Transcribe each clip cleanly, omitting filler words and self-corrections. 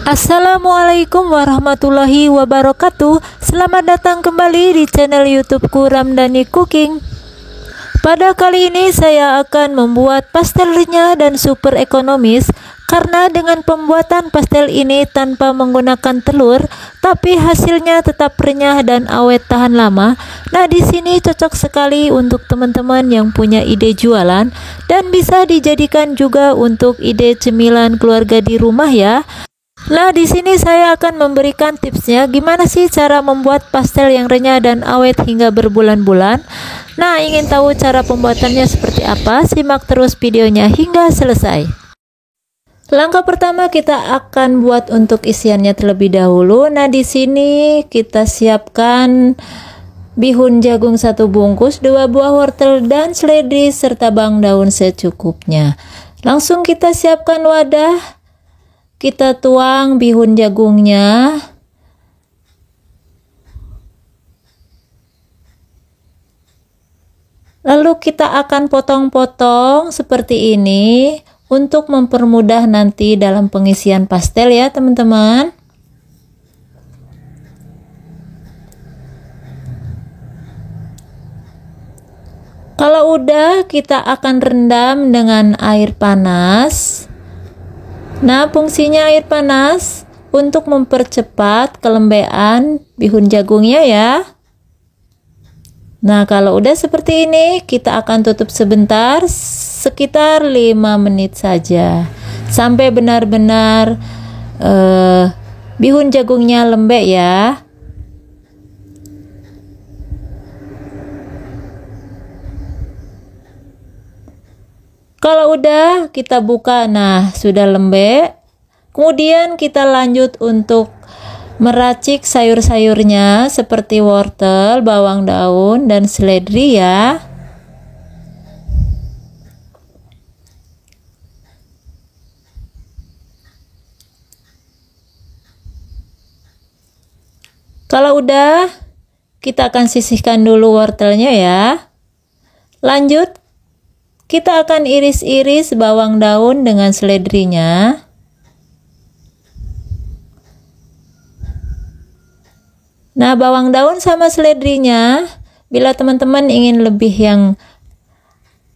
Assalamualaikum warahmatullahi wabarakatuh. Selamat datang kembali di channel YouTubeku Ramdhani Cooking. Pada kali ini saya akan membuat pastel renyah dan super ekonomis, karena dengan pembuatan pastel ini tanpa menggunakan telur, tapi hasilnya tetap renyah dan awet tahan lama. Nah, di sini cocok sekali untuk teman-teman yang punya ide jualan dan bisa dijadikan juga untuk ide cemilan keluarga di rumah ya. Nah, di sini saya akan memberikan tipsnya gimana sih cara membuat pastel yang renyah dan awet hingga berbulan-bulan. Nah, ingin tahu cara pembuatannya seperti apa? Simak terus videonya hingga selesai. Langkah pertama kita akan buat untuk isiannya terlebih dahulu. Nah, di sini kita siapkan bihun jagung 1 bungkus, 2 buah wortel dan seledri serta bawang daun secukupnya. Langsung kita siapkan wadah. Kita tuang bihun jagungnya, lalu kita akan potong-potong seperti ini untuk mempermudah nanti dalam pengisian pastel ya teman-teman. Kalau udah, kita akan rendam dengan air panas. Nah, fungsinya air panas untuk mempercepat kelembean bihun jagungnya ya. Nah, kalau udah seperti ini, kita akan tutup sebentar, sekitar 5 menit saja, sampai benar-benar bihun jagungnya lembek ya. Kalau udah, kita buka. Nah, sudah lembek. Kemudian kita lanjut untuk meracik sayur-sayurnya seperti wortel, bawang daun, dan seledri ya. Kalau udah, kita akan sisihkan dulu wortelnya ya. Lanjut, kita akan iris-iris bawang daun dengan seledrinya. Nah, bawang daun sama seledrinya, bila teman-teman ingin lebih yang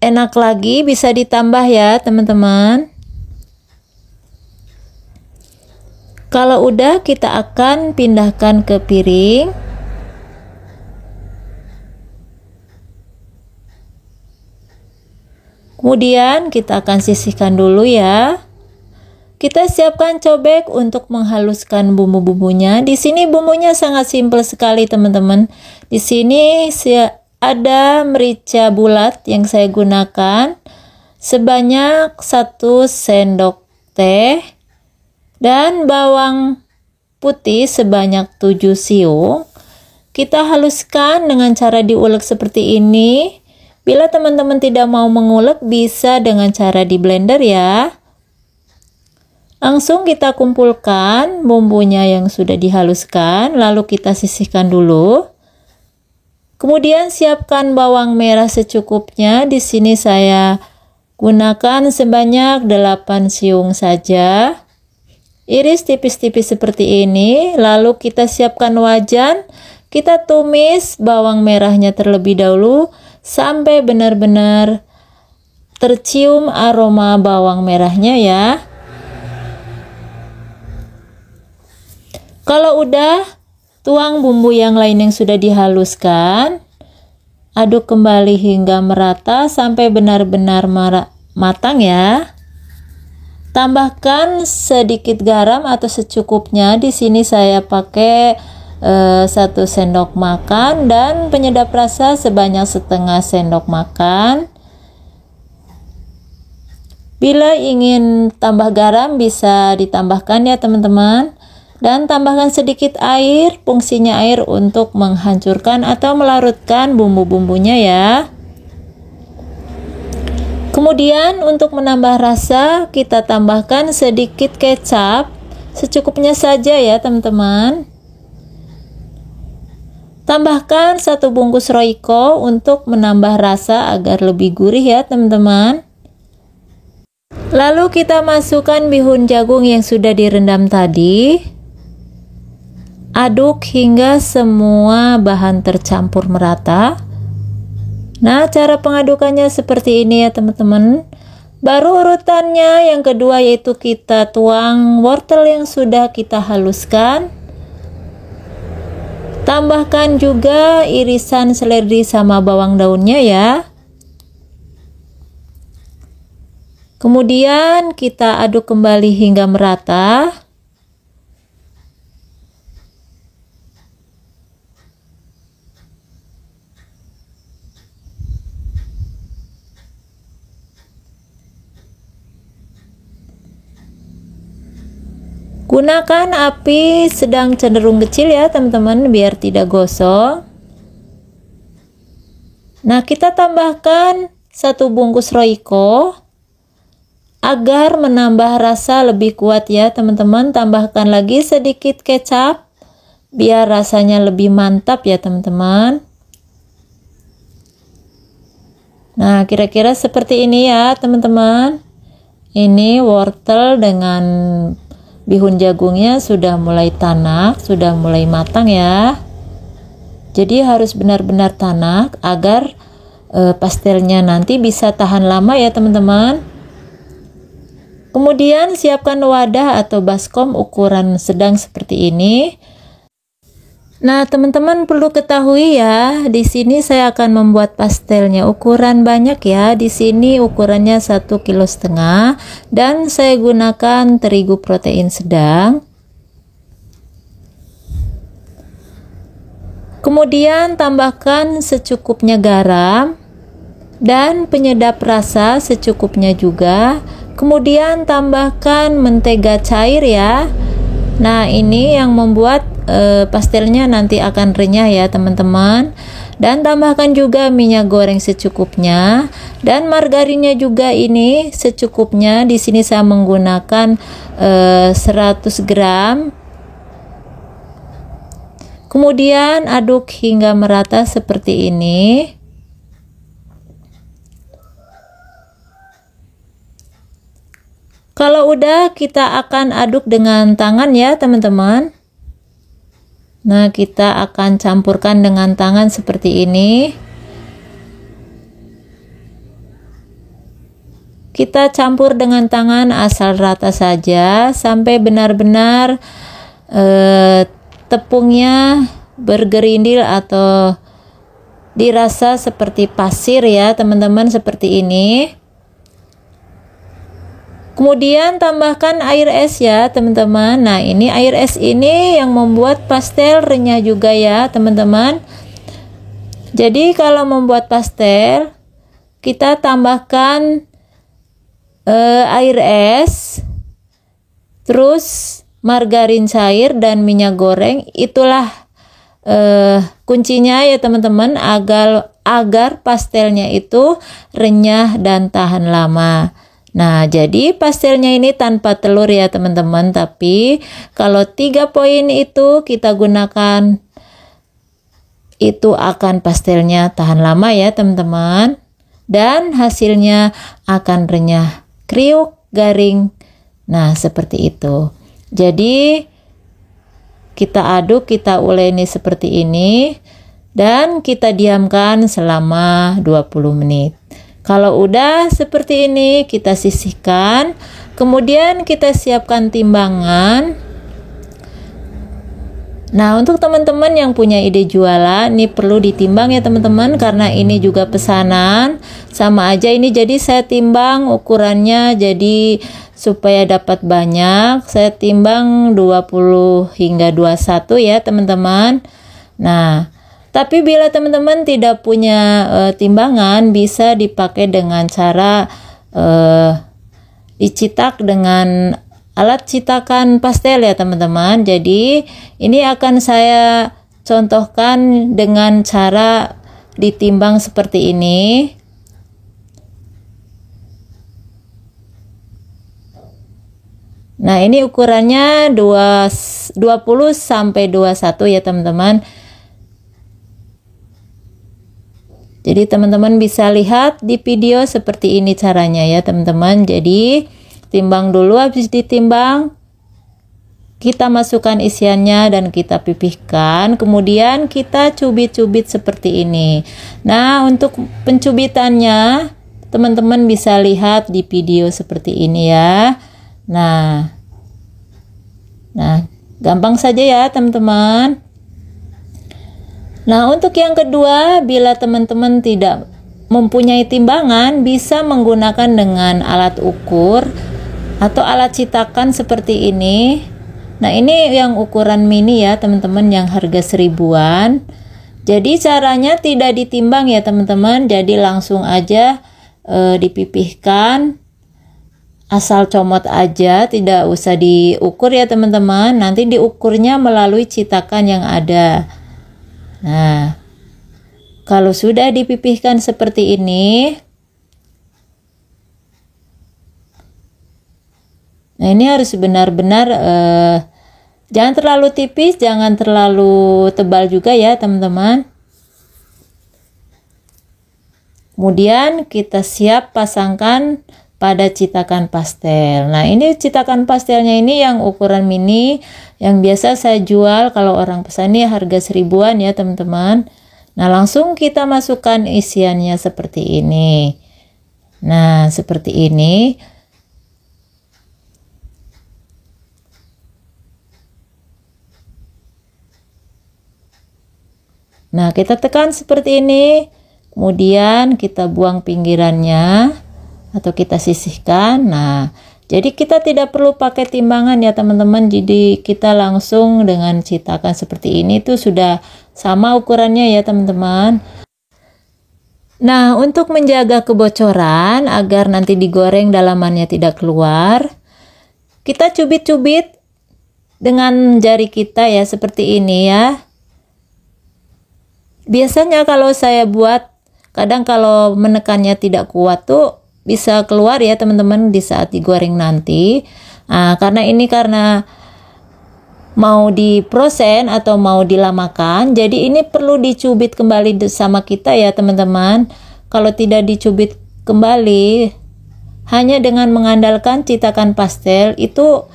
enak lagi, bisa ditambah ya teman-teman. Kalau udah, kita akan pindahkan ke piring. Kemudian kita akan sisihkan dulu ya. Kita siapkan cobek untuk menghaluskan bumbu-bumbunya. Di sini bumbunya sangat simpel sekali teman-teman. Di sini ada merica bulat yang saya gunakan sebanyak 1 sendok teh dan bawang putih sebanyak 7 siung. Kita haluskan dengan cara diulek seperti ini. Bila teman-teman tidak mau mengulek, bisa dengan cara di blender ya. Langsung kita kumpulkan bumbunya yang sudah dihaluskan, lalu kita sisihkan dulu. Kemudian siapkan bawang merah secukupnya. Di sini saya gunakan sebanyak 8 siung saja. Iris tipis-tipis seperti ini, lalu kita siapkan wajan. Kita tumis bawang merahnya terlebih dahulu sampai benar-benar tercium aroma bawang merahnya ya. Kalau udah, tuang bumbu yang lain yang sudah dihaluskan. Aduk kembali hingga merata sampai benar-benar matang ya. Tambahkan sedikit garam atau secukupnya. Di sini saya pakai 1 sendok makan dan penyedap rasa sebanyak setengah sendok makan. Bila ingin tambah garam bisa ditambahkan ya teman-teman. Dan tambahkan sedikit air, fungsinya air untuk menghancurkan atau melarutkan bumbu-bumbunya ya. Kemudian untuk menambah rasa, kita tambahkan sedikit kecap, secukupnya saja ya teman-teman. Tambahkan 1 bungkus Royco untuk menambah rasa agar lebih gurih ya teman-teman. Lalu kita masukkan bihun jagung yang sudah direndam tadi. Aduk hingga semua bahan tercampur merata. Nah, cara pengadukannya seperti ini ya teman-teman. Baru urutannya yang kedua yaitu kita tuang wortel yang sudah kita haluskan. Tambahkan juga irisan seledri sama bawang daunnya ya. Kemudian kita aduk kembali hingga merata. Gunakan api sedang cenderung kecil ya teman-teman biar tidak gosong. Nah, kita tambahkan 1 bungkus Royco. Agar menambah rasa lebih kuat ya teman-teman, tambahkan lagi sedikit kecap biar rasanya lebih mantap ya teman-teman. Nah, kira-kira seperti ini ya teman-teman. Ini wortel dengan bihun jagungnya sudah mulai tanak, sudah mulai matang ya. Jadi harus benar-benar tanak agar pastelnya nanti bisa tahan lama ya teman-teman. Kemudian siapkan wadah atau baskom ukuran sedang seperti ini. Nah, teman-teman perlu ketahui ya, di sini saya akan membuat pastelnya ukuran banyak ya. Di sini ukurannya 1,5 kg dan saya gunakan terigu protein sedang. Kemudian tambahkan secukupnya garam dan penyedap rasa secukupnya juga. Kemudian tambahkan mentega cair ya. Nah, ini yang membuat pastelnya nanti akan renyah ya teman-teman. Dan tambahkan juga minyak goreng secukupnya dan margarinnya juga ini secukupnya. Di sini saya menggunakan 100 gram. Kemudian aduk hingga merata seperti ini. Kalau udah, kita akan aduk dengan tangan ya teman-teman. Nah, kita akan campurkan dengan tangan seperti ini. Kita campur dengan tangan asal rata saja sampai benar-benar tepungnya bergerindil atau dirasa seperti pasir ya teman-teman, seperti ini. Kemudian tambahkan air es ya teman-teman. Nah, ini air es ini yang membuat pastel renyah juga ya teman-teman. Jadi kalau membuat pastel kita tambahkan air es, terus margarin cair dan minyak goreng. Itulah kuncinya ya teman-teman agar pastelnya itu renyah dan tahan lama. Nah, jadi pastelnya ini tanpa telur ya teman-teman, tapi kalau 3 poin itu kita gunakan, itu akan pastelnya tahan lama ya teman-teman, dan hasilnya akan renyah, kriuk, garing. Nah, seperti itu. Jadi kita aduk, kita uleni seperti ini dan kita diamkan selama 20 menit. Kalau udah seperti ini, kita sisihkan. Kemudian kita siapkan timbangan. Nah, untuk teman-teman yang punya ide jualan, ini perlu ditimbang ya teman-teman, karena ini juga pesanan. Sama aja ini, jadi saya timbang ukurannya, jadi supaya dapat banyak, saya timbang 20 hingga 21 ya teman-teman. Nah, tapi bila teman-teman tidak punya timbangan, bisa dipakai dengan cara dicetak dengan alat cetakan pastel ya teman-teman. Jadi ini akan saya contohkan dengan cara ditimbang seperti ini. Nah, ini ukurannya 20 sampai 21 ya teman-teman. Jadi teman-teman bisa lihat di video seperti ini caranya ya teman-teman. Jadi timbang dulu, habis ditimbang kita masukkan isiannya dan kita pipihkan, kemudian kita cubit-cubit seperti ini. Nah, untuk pencubitannya teman-teman bisa lihat di video seperti ini ya. Nah, gampang saja ya teman-teman. Nah, untuk yang kedua, bila teman-teman tidak mempunyai timbangan, bisa menggunakan dengan alat ukur atau alat citakan seperti ini. Nah, ini yang ukuran mini ya teman-teman, yang harga 1000-an. Jadi caranya tidak ditimbang ya teman-teman, jadi langsung aja dipipihkan, asal comot aja, tidak usah diukur ya teman-teman. Nanti diukurnya melalui citakan yang ada. Nah, kalau sudah dipipihkan seperti ini, nah ini harus benar-benar jangan terlalu tipis, jangan terlalu tebal juga ya teman-teman. Kemudian kita siap pasangkan pada citakan pastel. Nah, ini citakan pastelnya ini yang ukuran mini, yang biasa saya jual kalau orang pesan ini harga 1000-an ya teman-teman. Nah, langsung kita masukkan isiannya seperti ini. Nah, seperti ini. Nah, kita tekan seperti ini. Kemudian kita buang pinggirannya atau kita sisihkan. Nah, jadi kita tidak perlu pakai timbangan ya teman-teman. Jadi kita langsung dengan citakan seperti ini tuh sudah sama ukurannya ya teman-teman. Nah, untuk menjaga kebocoran agar nanti digoreng dalamannya tidak keluar, kita cubit-cubit dengan jari kita ya seperti ini ya. Biasanya kalau saya buat, kadang kalau menekannya tidak kuat tuh bisa keluar ya teman-teman di saat digoreng nanti. Nah, karena mau diprosen atau mau dilamakan, jadi ini perlu dicubit kembali sama kita ya teman-teman. Kalau tidak dicubit kembali, hanya dengan mengandalkan citakan pastel, itu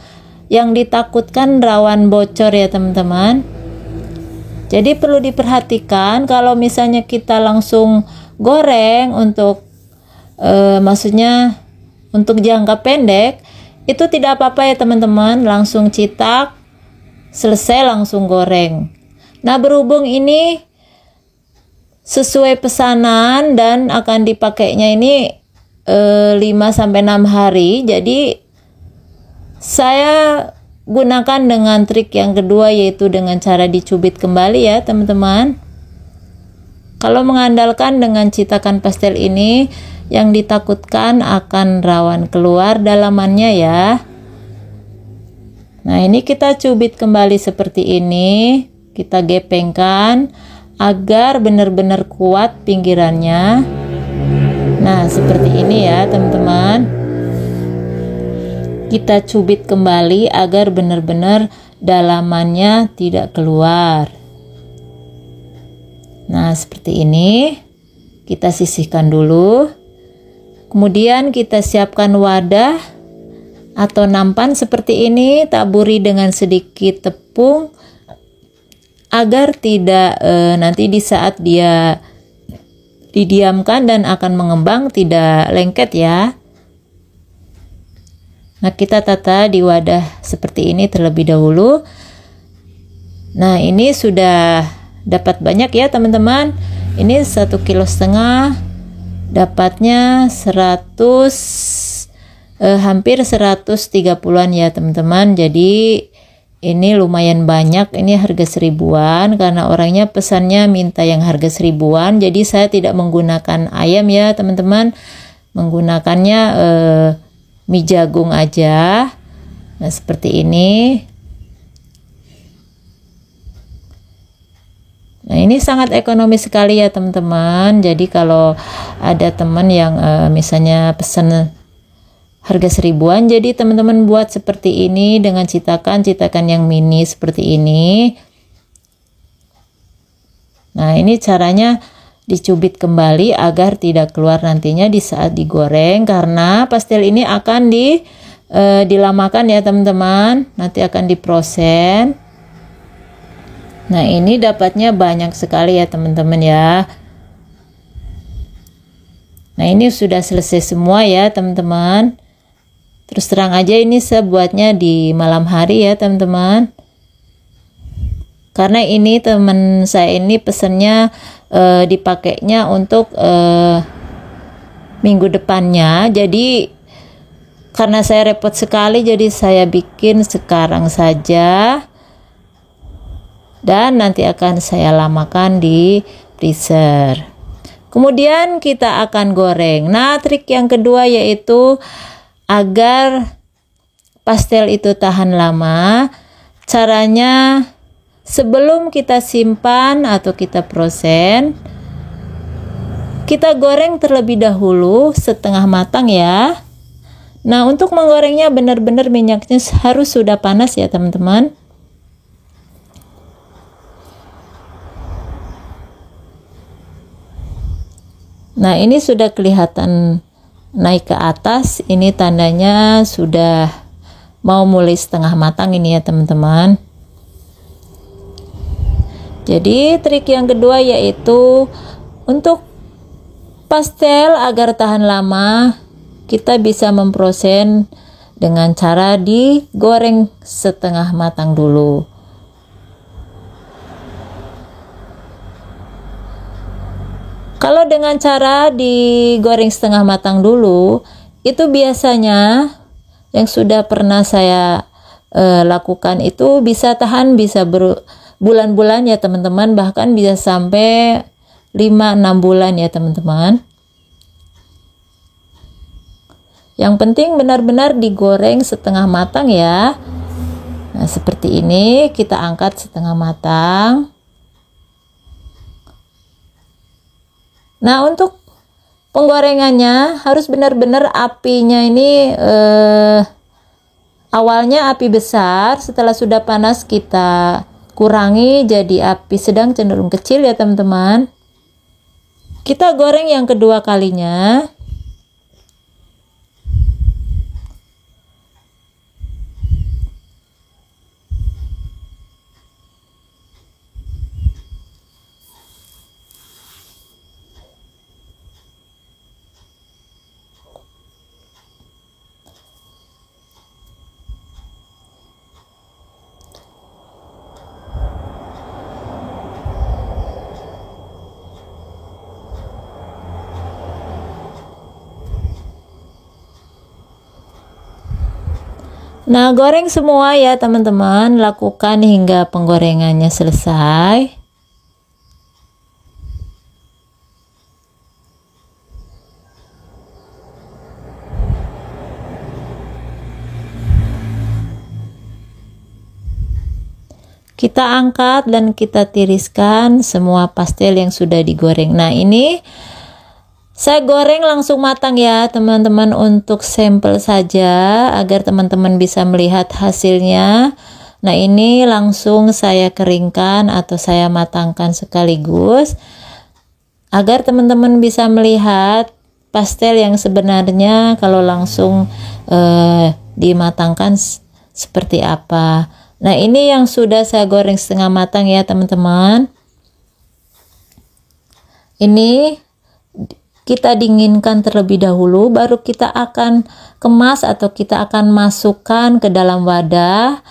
yang ditakutkan rawan bocor ya teman-teman. Jadi perlu diperhatikan kalau misalnya kita langsung goreng untuk maksudnya untuk jangka pendek, itu tidak apa-apa ya teman-teman, langsung cetak, selesai langsung goreng. Nah, berhubung ini sesuai pesanan dan akan dipakainya ini 5-6 hari, jadi saya gunakan dengan trik yang kedua, yaitu dengan cara dicubit kembali ya teman-teman. Kalau mengandalkan dengan citakan pastel ini, yang ditakutkan akan rawan keluar dalamannya ya. Nah, ini kita cubit kembali seperti ini, kita gepengkan agar benar-benar kuat pinggirannya. Nah, seperti ini ya teman-teman. Kita cubit kembali agar benar-benar dalamannya tidak keluar. Nah, seperti ini. Kita sisihkan dulu. Kemudian kita siapkan wadah atau nampan seperti ini, taburi dengan sedikit tepung agar tidak nanti di saat dia didiamkan dan akan mengembang tidak lengket ya. Nah, kita tata di wadah seperti ini terlebih dahulu. Nah, ini sudah dapat banyak ya teman-teman. Ini 1,5 kilo, dapatnya 100 hampir 130-an ya teman-teman. Jadi ini lumayan banyak, ini harga 1000-an karena orangnya pesannya minta yang harga 1000-an. Jadi saya tidak menggunakan ayam ya teman-teman, menggunakannya mie jagung aja. Nah, seperti ini. Nah, ini sangat ekonomis sekali ya teman-teman. Jadi kalau ada teman yang misalnya pesan harga 1000-an, jadi teman-teman buat seperti ini dengan citakan yang mini seperti ini. Nah, ini caranya dicubit kembali agar tidak keluar nantinya di saat digoreng, karena pastel ini akan dilamakan ya teman-teman, nanti akan diproses. Nah ini dapatnya banyak sekali ya teman-teman ya. Nah ini sudah selesai semua ya teman-teman. Terus terang aja ini saya buatnya di malam hari ya teman-teman, karena ini teman saya ini pesennya dipakainya untuk minggu depannya. Jadi karena saya repot sekali, jadi saya bikin sekarang saja dan nanti akan saya lamakan di freezer. Kemudian kita akan goreng. Nah trik yang kedua yaitu agar pastel itu tahan lama, caranya sebelum kita simpan atau kita proses, kita goreng terlebih dahulu setengah matang ya. Nah untuk menggorengnya benar-benar minyaknya harus sudah panas ya teman-teman. Nah ini sudah kelihatan naik ke atas, ini tandanya sudah mau mulai setengah matang ini ya teman-teman. Jadi trik yang kedua yaitu untuk pastel agar tahan lama, kita bisa memproses dengan cara digoreng setengah matang dulu. Kalau dengan cara digoreng setengah matang dulu, itu biasanya yang sudah pernah saya lakukan itu bisa tahan, bisa berbulan-bulan ya teman-teman, bahkan bisa sampai 5-6 bulan ya teman-teman. Yang penting benar-benar digoreng setengah matang ya. Nah seperti ini, kita angkat setengah matang. Nah untuk penggorengannya harus benar-benar apinya ini awalnya api besar, setelah sudah panas kita kurangi jadi api sedang cenderung kecil ya teman-teman. Kita goreng yang kedua kalinya. Nah, goreng semua ya teman-teman, lakukan hingga penggorengannya selesai. Kita angkat dan kita tiriskan semua pastel yang sudah digoreng. Nah, ini saya goreng langsung matang ya teman-teman, untuk sampel saja agar teman-teman bisa melihat hasilnya. Nah ini langsung saya keringkan atau saya matangkan sekaligus agar teman-teman bisa melihat pastel yang sebenarnya kalau langsung dimatangkan seperti apa. Nah ini yang sudah saya goreng setengah matang ya teman-teman. Ini kita dinginkan terlebih dahulu, baru kita akan kemas atau kita akan masukkan ke dalam wadah.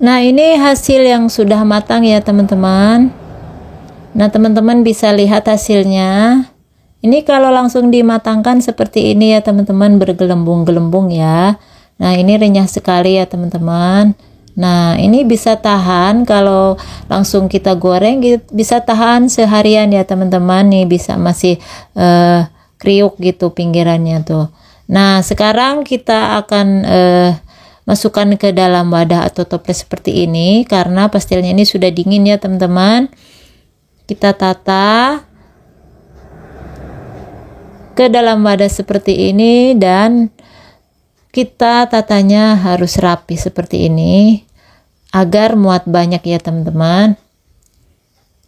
Nah ini hasil yang sudah matang ya teman-teman. Nah teman-teman bisa lihat hasilnya. Ini kalau langsung dimatangkan seperti ini ya teman-teman, bergelembung-gelembung ya. Nah ini renyah sekali ya teman-teman. Nah ini bisa tahan, kalau langsung kita goreng bisa tahan seharian ya teman-teman. Nih bisa masih kriuk gitu pinggirannya tuh. Nah sekarang kita akan masukkan ke dalam wadah atau toples seperti ini, karena pastelnya ini sudah dingin ya teman-teman. Kita tata ke dalam wadah seperti ini dan kita tatanya harus rapi seperti ini agar muat banyak ya teman-teman.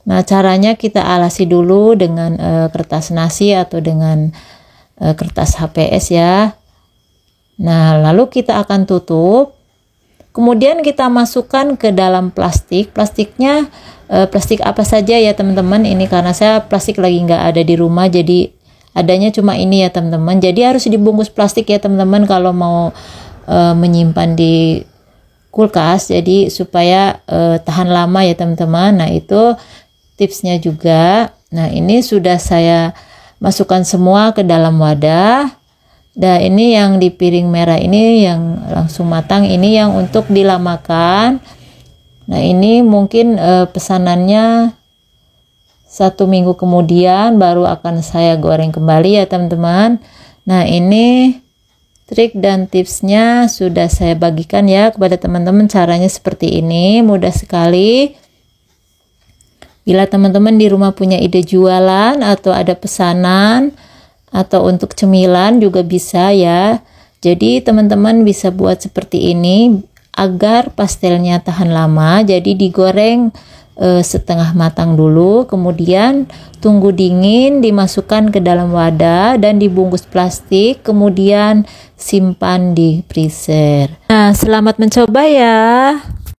Nah, caranya kita alasi dulu dengan kertas nasi atau dengan kertas HPS ya. Nah, lalu kita akan tutup. Kemudian kita masukkan ke dalam plastik. Plastiknya plastik apa saja ya teman-teman. Ini karena saya plastik lagi nggak ada di rumah, jadi adanya cuma ini ya teman-teman. Jadi harus dibungkus plastik ya teman-teman kalau mau menyimpan di kulkas. Jadi supaya tahan lama ya teman-teman. Nah, itu tipsnya juga. Nah, ini sudah saya masukkan semua ke dalam wadah. Nah, ini yang di piring merah ini yang langsung matang, ini yang untuk dilamakan. Nah, ini mungkin pesanannya 1 minggu kemudian baru akan saya goreng kembali ya teman-teman. Nah, ini trik dan tipsnya sudah saya bagikan ya kepada teman-teman. Caranya seperti ini, mudah sekali. Bila teman-teman di rumah punya ide jualan atau ada pesanan atau untuk cemilan juga bisa ya. Jadi teman-teman bisa buat seperti ini agar pastelnya tahan lama. Jadi digoreng setengah matang dulu, kemudian tunggu dingin, dimasukkan ke dalam wadah dan dibungkus plastik, kemudian simpan di freezer. Nah, selamat mencoba ya.